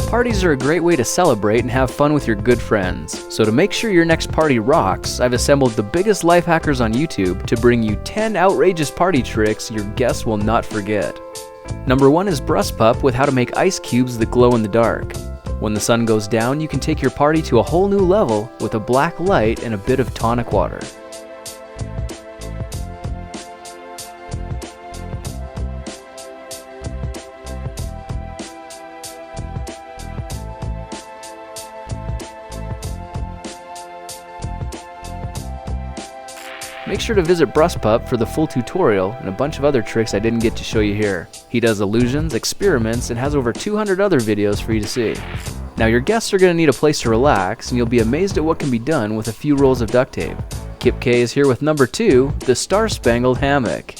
Parties are a great way to celebrate and have fun with your good friends. So to make sure your next party rocks, I've assembled the biggest life hackers on YouTube to bring you 10 outrageous party tricks your guests will not forget. Number 1 is Brush Pup with how to make ice cubes that glow in the dark. When the sun goes down, you can take your party to a whole new level with a black light and a bit of tonic water. Make sure to visit Brush Pup for the full tutorial and a bunch of other tricks I didn't get to show you here. He does illusions, experiments, and has over 200 other videos for you to see. Now your guests are going to need a place to relax, and you'll be amazed at what can be done with a few rolls of duct tape. Kip K is here with number 2, the Star-Spangled Hammock.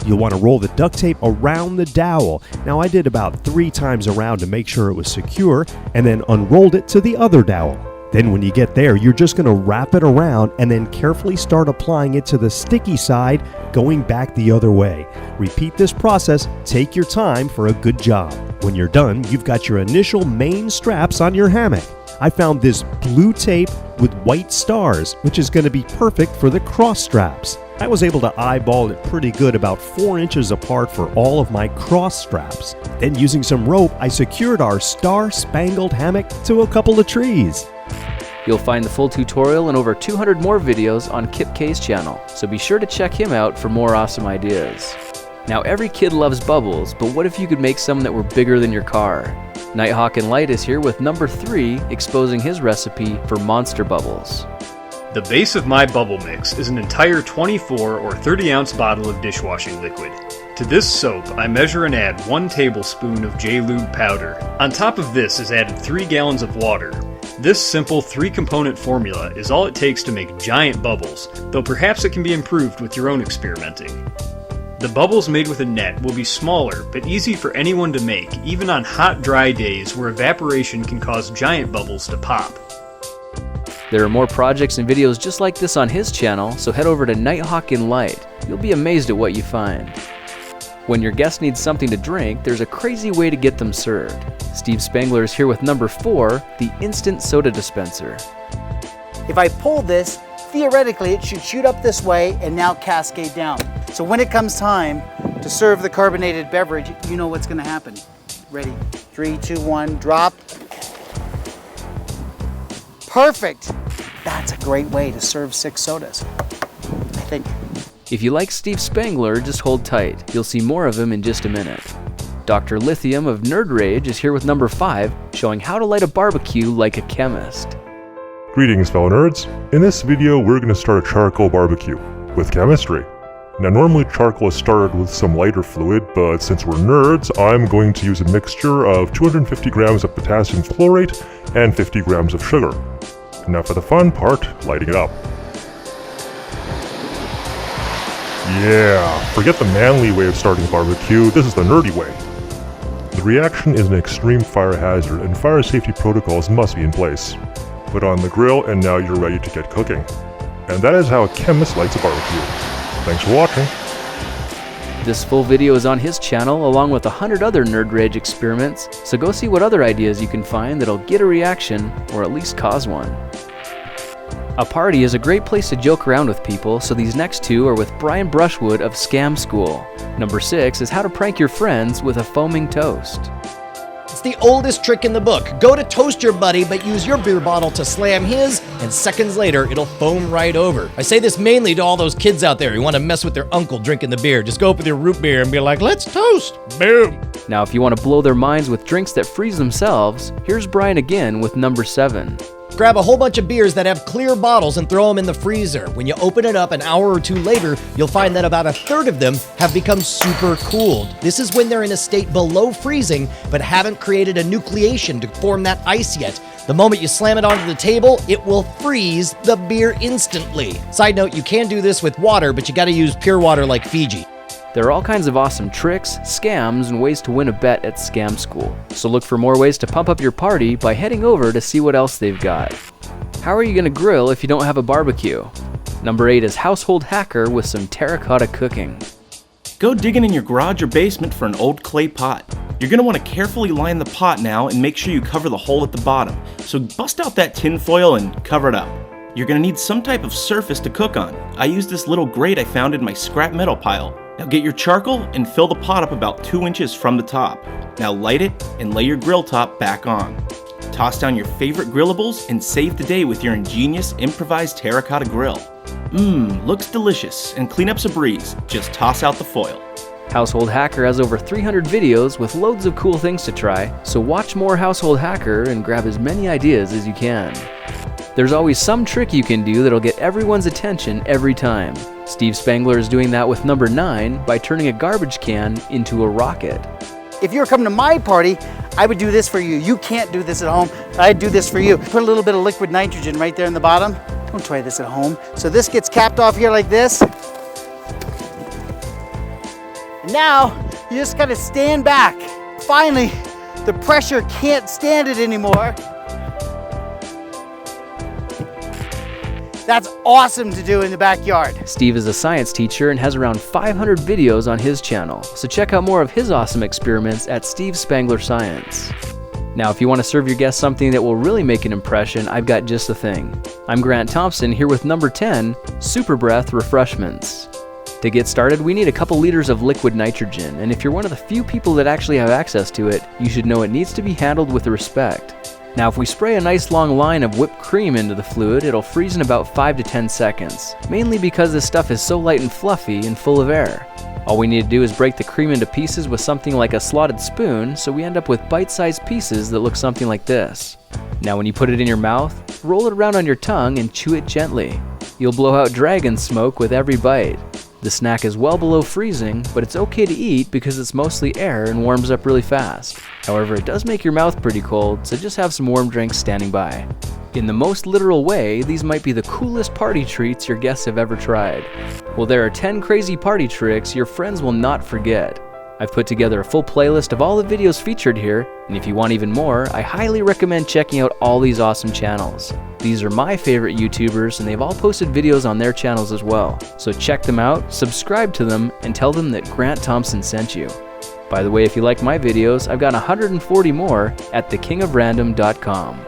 You'll want to roll the duct tape around the dowel. Now I did about 3 times around to make sure it was secure, and then unrolled it to the other dowel. Then when you get there, you're just going to wrap it around and then carefully start applying it to the sticky side, going back the other way. Repeat this process, take your time for a good job. When you're done, you've got your initial main straps on your hammock. I found this blue tape with white stars, which is going to be perfect for the cross straps. I was able to eyeball it pretty good, about 4 inches apart for all of my cross straps. Then using some rope, I secured our star-spangled hammock to a couple of trees. You'll find the full tutorial and over 200 more videos on Kip K's channel, so be sure to check him out for more awesome ideas. Now every kid loves bubbles, but what if you could make some that were bigger than your car? Nighthawk and Light is here with number 3, exposing his recipe for monster bubbles. The base of my bubble mix is an entire 24 or 30 ounce bottle of dishwashing liquid. To this soap, I measure and add 1 tablespoon of J-Lube powder. On top of this is added 3 gallons of water. This simple 3-component formula is all it takes to make giant bubbles, though perhaps it can be improved with your own experimenting. The bubbles made with a net will be smaller, but easy for anyone to make, even on hot, dry days where evaporation can cause giant bubbles to pop. There are more projects and videos just like this on his channel, so head over to Nighthawk and Light. You'll be amazed at what you find. When your guest needs something to drink, there's a crazy way to get them served. Steve Spangler is here with number 4, the instant soda dispenser. If I pull this, theoretically it should shoot up this way and now cascade down. So when it comes time to serve the carbonated beverage, you know what's going to happen. Ready? 3, 2, 1, drop. Perfect! That's a great way to serve 6 sodas, I think. If you like Steve Spangler, just hold tight. You'll see more of him in just a minute. Dr. Lithium of Nerd Rage is here with number 5, showing how to light a barbecue like a chemist. Greetings, fellow nerds. In this video, we're going to start a charcoal barbecue with chemistry. Now, normally charcoal is started with some lighter fluid, but since we're nerds, I'm going to use a mixture of 250 grams of potassium chlorate and 50 grams of sugar. Now for the fun part, lighting it up. Yeah, forget the manly way of starting a barbecue, this is the nerdy way. The reaction is an extreme fire hazard and fire safety protocols must be in place. Put on the grill and now you're ready to get cooking. And that is how a chemist lights a barbecue. Thanks for watching. This full video is on his channel along with 100 other Nerd Rage experiments, so go see what other ideas you can find that'll get a reaction or at least cause one. A party is a great place to joke around with people, so these next 2 are with Brian Brushwood of Scam School. Number 6 is how to prank your friends with a foaming toast. It's the oldest trick in the book. Go to toast your buddy, but use your beer bottle to slam his, and seconds later, it'll foam right over. I say this mainly to all those kids out there who want to mess with their uncle drinking the beer. Just go up with your root beer and be like, let's toast. Boom. Now, if you want to blow their minds with drinks that freeze themselves, here's Brian again with number 7. Grab a whole bunch of beers that have clear bottles and throw them in the freezer. When you open it up an hour or 2 later, you'll find that about 1/3 of them have become super cooled. This is when they're in a state below freezing, but haven't created a nucleation to form that ice yet. The moment you slam it onto the table, it will freeze the beer instantly. Side note, you can do this with water, but you gotta use pure water like Fiji. There are all kinds of awesome tricks, scams, and ways to win a bet at Scam School. So look for more ways to pump up your party by heading over to see what else they've got. How are you going to grill if you don't have a barbecue? Number 8 is Household Hacker with some terracotta cooking. Go digging in your garage or basement for an old clay pot. You're going to want to carefully line the pot now and make sure you cover the hole at the bottom. So bust out that tin foil and cover it up. You're going to need some type of surface to cook on. I used this little grate I found in my scrap metal pile. Now get your charcoal and fill the pot up about 2 inches from the top. Now light it and lay your grill top back on. Toss down your favorite grillables and save the day with your ingenious improvised terracotta grill. Looks delicious, and cleanup's a breeze. Just toss out the foil. Household Hacker has over 300 videos with loads of cool things to try, so watch more Household Hacker and grab as many ideas as you can. There's always some trick you can do that'll get everyone's attention every time. Steve Spangler is doing that with number 9 by turning a garbage can into a rocket. If you were coming to my party, I would do this for you. You can't do this at home. I'd do this for you. Put a little bit of liquid nitrogen right there in the bottom. Don't try this at home. So this gets capped off here like this. And now, you just gotta stand back. Finally, the pressure can't stand it anymore. That's awesome to do in the backyard. Steve is a science teacher and has around 500 videos on his channel, so check out more of his awesome experiments at Steve Spangler Science. Now, if you want to serve your guests something that will really make an impression, I've got just the thing. I'm Grant Thompson here with number 10, Super Breath Refreshments. To get started, we need a couple liters of liquid nitrogen, and if you're one of the few people that actually have access to it, you should know it needs to be handled with respect. Now, if we spray a nice long line of whipped cream into the fluid, it'll freeze in about 5 to 10 seconds, mainly because this stuff is so light and fluffy and full of air. All we need to do is break the cream into pieces with something like a slotted spoon, so we end up with bite-sized pieces that look something like this. Now, when you put it in your mouth, roll it around on your tongue and chew it gently. You'll blow out dragon smoke with every bite. The snack is well below freezing, but it's okay to eat because it's mostly air and warms up really fast. However, it does make your mouth pretty cold, so just have some warm drinks standing by. In the most literal way, these might be the coolest party treats your guests have ever tried. Well, there are 10 crazy party tricks your friends will not forget. I've put together a full playlist of all the videos featured here, and if you want even more, I highly recommend checking out all these awesome channels. These are my favorite YouTubers, and they've all posted videos on their channels as well. So check them out, subscribe to them, and tell them that Grant Thompson sent you. By the way, if you like my videos, I've got 140 more at thekingofrandom.com.